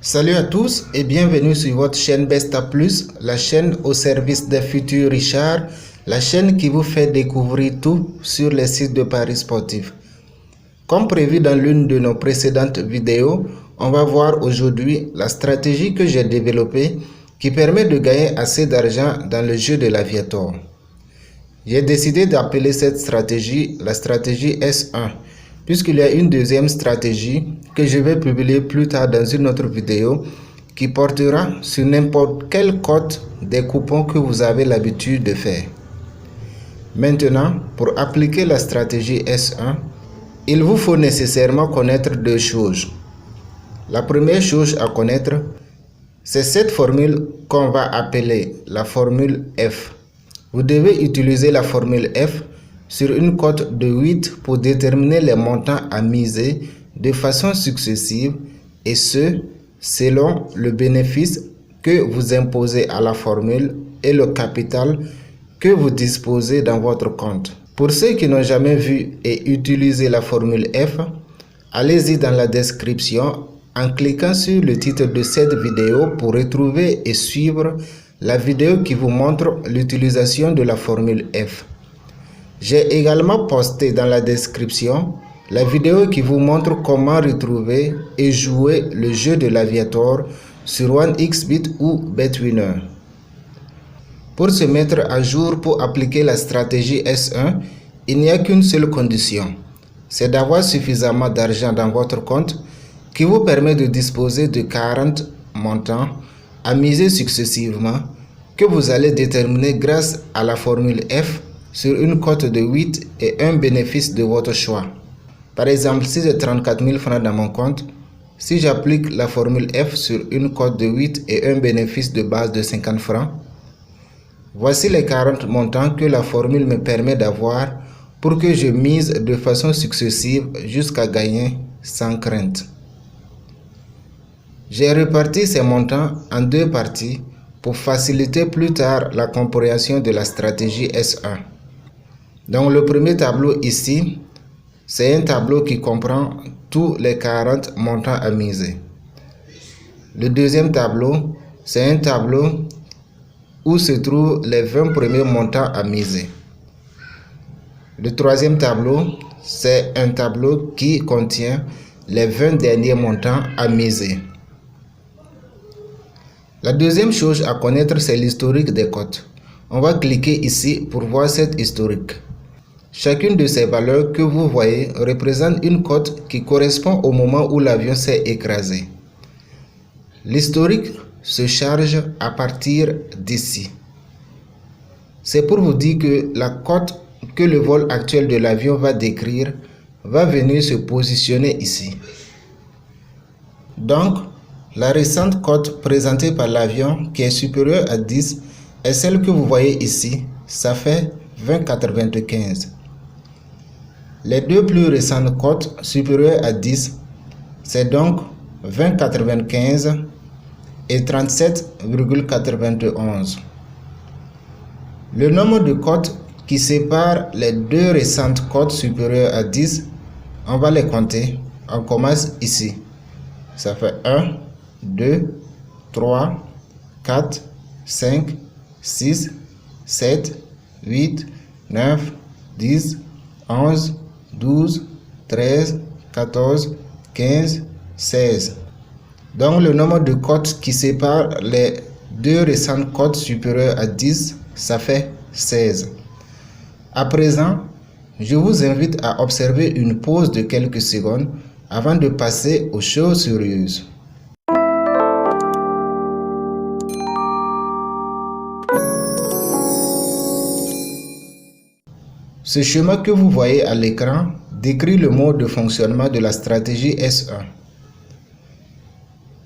Salut à tous et bienvenue sur votre chaîne Besta Plus, la chaîne au service des futurs Richard, la chaîne qui vous fait découvrir tout sur les sites de paris sportifs. Comme prévu dans l'une de nos précédentes vidéos, on va voir aujourd'hui la stratégie que j'ai développée qui permet de gagner assez d'argent dans le jeu de l'Aviator. J'ai décidé d'appeler cette stratégie la stratégie S1, puisqu'il y a une deuxième stratégie que je vais publier plus tard dans une autre vidéo qui portera sur n'importe quelle cote des coupons que vous avez l'habitude de faire. Maintenant, pour appliquer la stratégie S1, il vous faut nécessairement connaître deux choses. La première chose à connaître, c'est cette formule qu'on va appeler la formule F. Vous devez utiliser la formule F sur une cote de 8 pour déterminer les montants à miser de façon successive et ce, selon le bénéfice que vous imposez à la formule et le capital que vous disposez dans votre compte. Pour ceux qui n'ont jamais vu et utilisé la formule F, allez-y dans la description en cliquant sur le titre de cette vidéo pour retrouver et suivre la vidéo qui vous montre l'utilisation de la formule F. J'ai également posté dans la description la vidéo qui vous montre comment retrouver et jouer le jeu de l'Aviator sur 1xBet ou BetWinner. Pour se mettre à jour pour appliquer la stratégie S1, il n'y a qu'une seule condition, c'est d'avoir suffisamment d'argent dans votre compte qui vous permet de disposer de 40 montants à miser successivement que vous allez déterminer grâce à la formule F sur une cote de 8 et un bénéfice de votre choix. Par exemple, si j'ai 34 000 francs dans mon compte, si j'applique la formule F sur une cote de 8 et un bénéfice de base de 50 francs, voici les 40 montants que la formule me permet d'avoir pour que je mise de façon successive jusqu'à gagner sans crainte. J'ai réparti ces montants en deux parties pour faciliter plus tard la compréhension de la stratégie S1. Donc le premier tableau ici, c'est un tableau qui comprend tous les 40 montants à miser. Le deuxième tableau, c'est un tableau où se trouvent les 20 premiers montants à miser. Le troisième tableau, c'est un tableau qui contient les 20 derniers montants à miser. La deuxième chose à connaître, c'est l'historique des cotes. On va cliquer ici pour voir cet historique. Chacune de ces valeurs que vous voyez représente une cote qui correspond au moment où l'avion s'est écrasé. L'historique se charge à partir d'ici. C'est pour vous dire que la cote que le vol actuel de l'avion va décrire va venir se positionner ici. Donc, la récente cote présentée par l'avion qui est supérieure à 10 est celle que vous voyez ici, ça fait 20,95. Les deux plus récentes cotes supérieures à 10, c'est donc 20,95 et 37,91. Le nombre de cotes qui séparent les deux récentes cotes supérieures à 10, on va les compter. On commence ici. Ça fait 1, 2, 3, 4, 5, 6, 7, 8, 9, 10, 11, 12, 13, 14, 15, 16. Donc le nombre de cotes qui séparent les deux récentes cotes supérieures à 10, ça fait 16. À présent, je vous invite à observer une pause de quelques secondes avant de passer aux choses sérieuses. Ce schéma que vous voyez à l'écran décrit le mode de fonctionnement de la stratégie S1.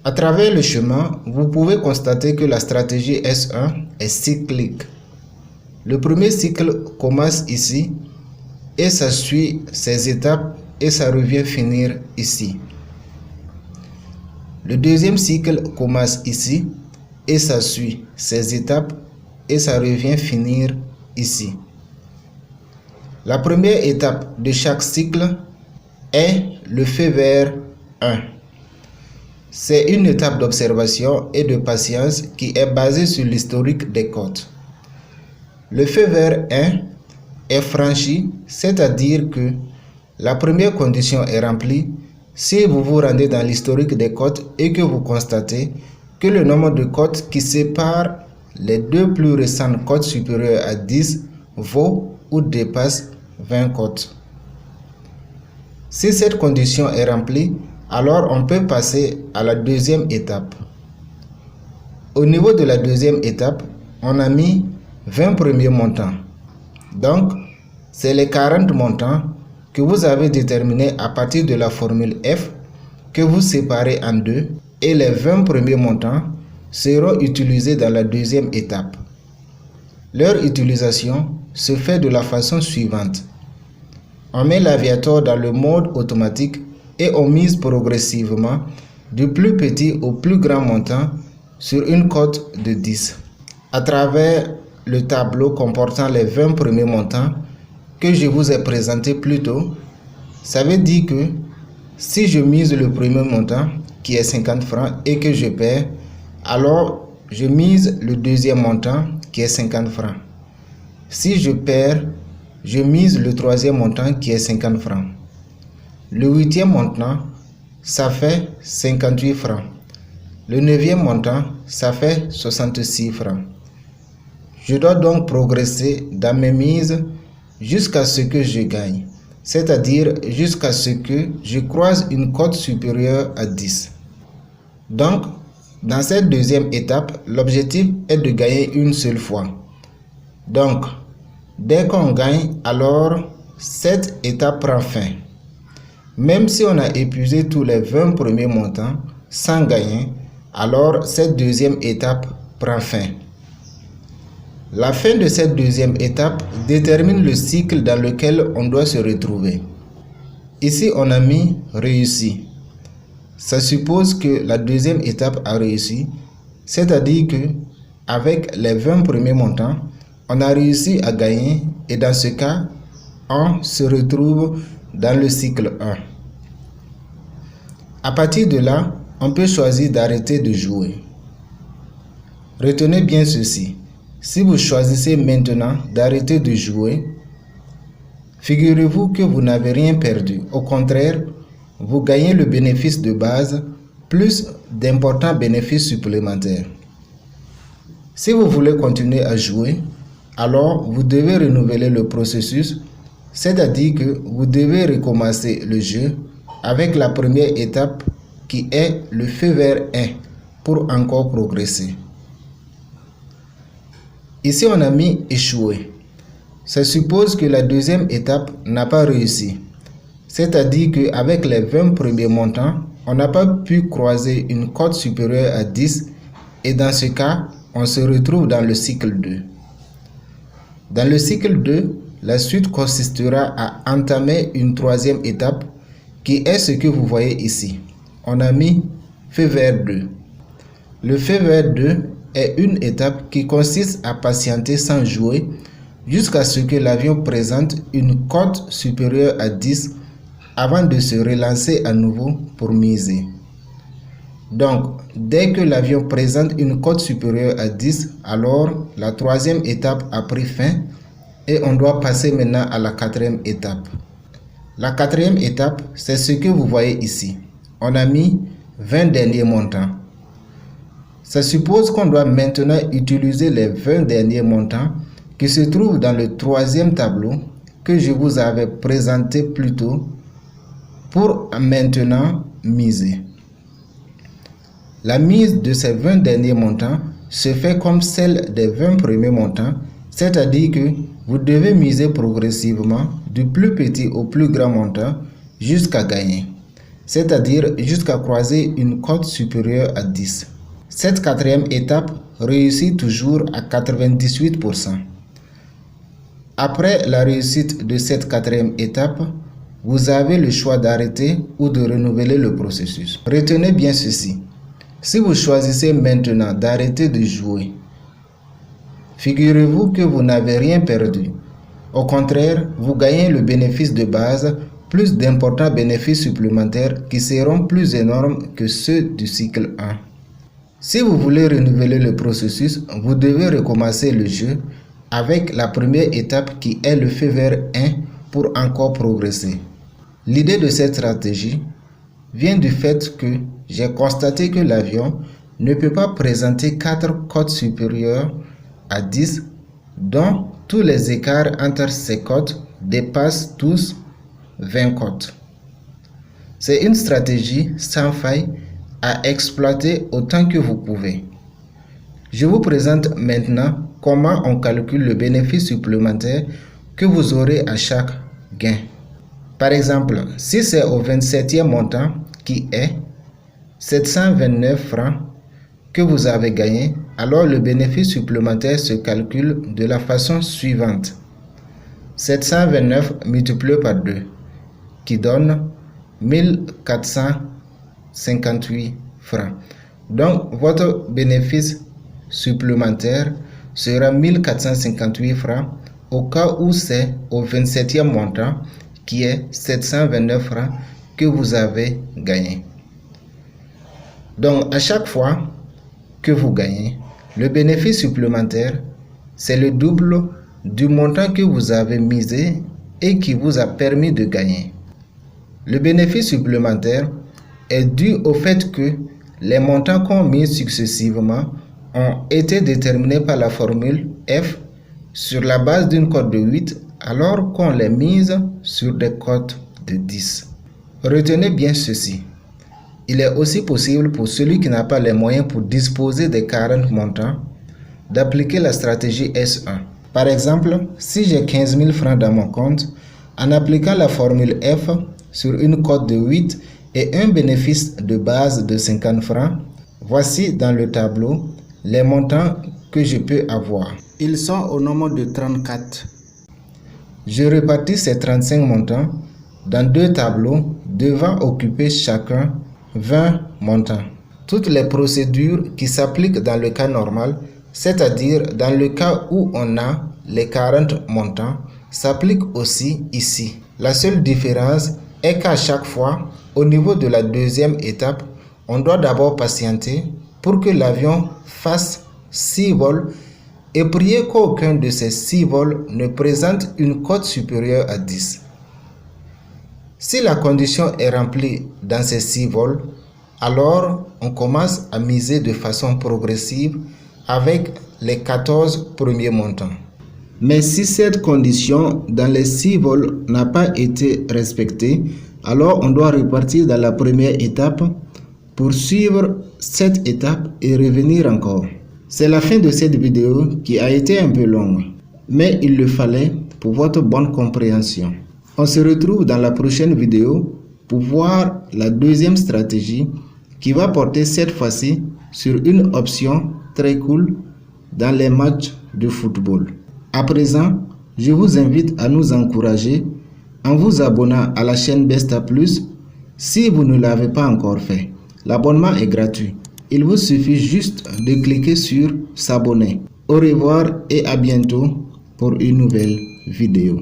À travers le schéma, vous pouvez constater que la stratégie S1 est cyclique. Le premier cycle commence ici et ça suit ces étapes et ça revient finir ici. Le deuxième cycle commence ici et ça suit ces étapes et ça revient finir ici. La première étape de chaque cycle est le feu vert 1. C'est une étape d'observation et de patience qui est basée sur l'historique des côtes. Le feu vert 1 est franchi, c'est-à-dire que la première condition est remplie si vous vous rendez dans l'historique des côtes et que vous constatez que le nombre de côtes qui séparent les deux plus récentes côtes supérieures à 10 vaut ou dépasse 20 côtes. Si cette condition est remplie, alors on peut passer à la deuxième étape. Au niveau de la deuxième étape, on a mis 20 premiers montants. Donc, c'est les 40 montants que vous avez déterminés à partir de la formule F que vous séparez en deux et les 20 premiers montants seront utilisés dans la deuxième étape. Leur utilisation se fait de la façon suivante. On met l'aviator dans le mode automatique et on mise progressivement du plus petit au plus grand montant sur une cote de 10. À travers le tableau comportant les 20 premiers montants que je vous ai présenté plus tôt, ça veut dire que si je mise le premier montant qui est 50 francs et que je perds, alors je mise le deuxième montant qui est 50 francs. Si je perds, je mise le troisième montant qui est 50 francs. Le huitième montant, ça fait 58 francs. Le neuvième montant, ça fait 66 francs. Je dois donc progresser dans mes mises jusqu'à ce que je gagne, c'est-à-dire jusqu'à ce que je croise une cote supérieure à 10. Donc, dans cette deuxième étape, l'objectif est de gagner une seule fois. Donc, dès qu'on gagne, alors cette étape prend fin. Même si on a épuisé tous les 20 premiers montants sans gagner, alors cette deuxième étape prend fin. La fin de cette deuxième étape détermine le cycle dans lequel on doit se retrouver. Ici, on a mis réussi. Ça suppose que la deuxième étape a réussi, c'est-à-dire que avec les 20 premiers montants, on a réussi à gagner et dans ce cas, on se retrouve dans le cycle 1. À partir de là, on peut choisir d'arrêter de jouer. Retenez bien ceci. Si vous choisissez maintenant d'arrêter de jouer, figurez-vous que vous n'avez rien perdu. Au contraire, vous gagnez le bénéfice de base plus d'importants bénéfices supplémentaires. Si vous voulez continuer à jouer, alors vous devez renouveler le processus, c'est-à-dire que vous devez recommencer le jeu avec la première étape qui est le feu vert 1 pour encore progresser. Ici, on a mis échouer. Ça suppose que la deuxième étape n'a pas réussi. C'est-à-dire qu'avec les 20 premiers montants, on n'a pas pu croiser une cote supérieure à 10 et dans ce cas, on se retrouve dans le cycle 2. Dans le cycle 2, la suite consistera à entamer une troisième étape qui est ce que vous voyez ici. On a mis feu vert 2. Le feu vert 2 est une étape qui consiste à patienter sans jouer jusqu'à ce que l'avion présente une cote supérieure à 10 avant de se relancer à nouveau pour miser. Donc, dès que l'avion présente une cote supérieure à 10, alors la troisième étape a pris fin et on doit passer maintenant à la quatrième étape. La quatrième étape, c'est ce que vous voyez ici. On a mis 20 derniers montants. Ça suppose qu'on doit maintenant utiliser les 20 derniers montants qui se trouvent dans le troisième tableau que je vous avais présenté plus tôt pour maintenant miser. La mise de ces 20 derniers montants se fait comme celle des 20 premiers montants, c'est-à-dire que vous devez miser progressivement du plus petit au plus grand montant jusqu'à gagner, c'est-à-dire jusqu'à croiser une cote supérieure à 10. Cette quatrième étape réussit toujours à 98%. Après la réussite de cette quatrième étape, vous avez le choix d'arrêter ou de renouveler le processus. Retenez bien ceci. Si vous choisissez maintenant d'arrêter de jouer, figurez-vous que vous n'avez rien perdu. Au contraire, vous gagnez le bénéfice de base, plus d'importants bénéfices supplémentaires qui seront plus énormes que ceux du cycle 1. Si vous voulez renouveler le processus, vous devez recommencer le jeu avec la première étape qui est le feu vert 1 pour encore progresser. L'idée de cette stratégie vient du fait que j'ai constaté que l'avion ne peut pas présenter 4 cotes supérieures à 10 dont tous les écarts entre ces cotes dépassent tous 20 cotes. C'est une stratégie sans faille à exploiter autant que vous pouvez. Je vous présente maintenant comment on calcule le bénéfice supplémentaire que vous aurez à chaque gain. Par exemple, si c'est au 27e montant qui est 729 francs que vous avez gagné, alors le bénéfice supplémentaire se calcule de la façon suivante. 729 multiplié par 2 qui donne 1458 francs. Donc votre bénéfice supplémentaire sera 1458 francs au cas où c'est au 27e montant qui est 729 francs que vous avez gagné. Donc à chaque fois que vous gagnez, le bénéfice supplémentaire, c'est le double du montant que vous avez misé et qui vous a permis de gagner. Le bénéfice supplémentaire est dû au fait que les montants qu'on mise successivement ont été déterminés par la formule F sur la base d'une cote de 8 alors qu'on les mise sur des cotes de 10. Retenez bien ceci. Il est aussi possible pour celui qui n'a pas les moyens pour disposer des 40 montants d'appliquer la stratégie S1. Par exemple, si j'ai 15 000 francs dans mon compte, en appliquant la formule F sur une cote de 8 et un bénéfice de base de 50 francs, voici dans le tableau les montants que je peux avoir. Ils sont au nombre de 34. Je répartis ces 35 montants dans 2 tableaux devant occuper chacun 20 montants. Toutes les procédures qui s'appliquent dans le cas normal, c'est-à-dire dans le cas où on a les 40 montants, s'appliquent aussi ici. La seule différence est qu'à chaque fois, au niveau de la deuxième étape, on doit d'abord patienter pour que l'avion fasse 6 vols et prier qu'aucun de ces 6 vols ne présente une cote supérieure à 10. Si la condition est remplie dans ces 6 vols, alors on commence à miser de façon progressive avec les 14 premiers montants. Mais si cette condition dans les 6 vols n'a pas été respectée, alors on doit repartir dans la première étape pour suivre cette étape et revenir encore. C'est la fin de cette vidéo qui a été un peu longue, mais il le fallait pour votre bonne compréhension. On se retrouve dans la prochaine vidéo pour voir la deuxième stratégie qui va porter cette fois-ci sur une option très cool dans les matchs de football. À présent, je vous invite à nous encourager en vous abonnant à la chaîne Besta Plus si vous ne l'avez pas encore fait. L'abonnement est gratuit. Il vous suffit juste de cliquer sur s'abonner. Au revoir et à bientôt pour une nouvelle vidéo.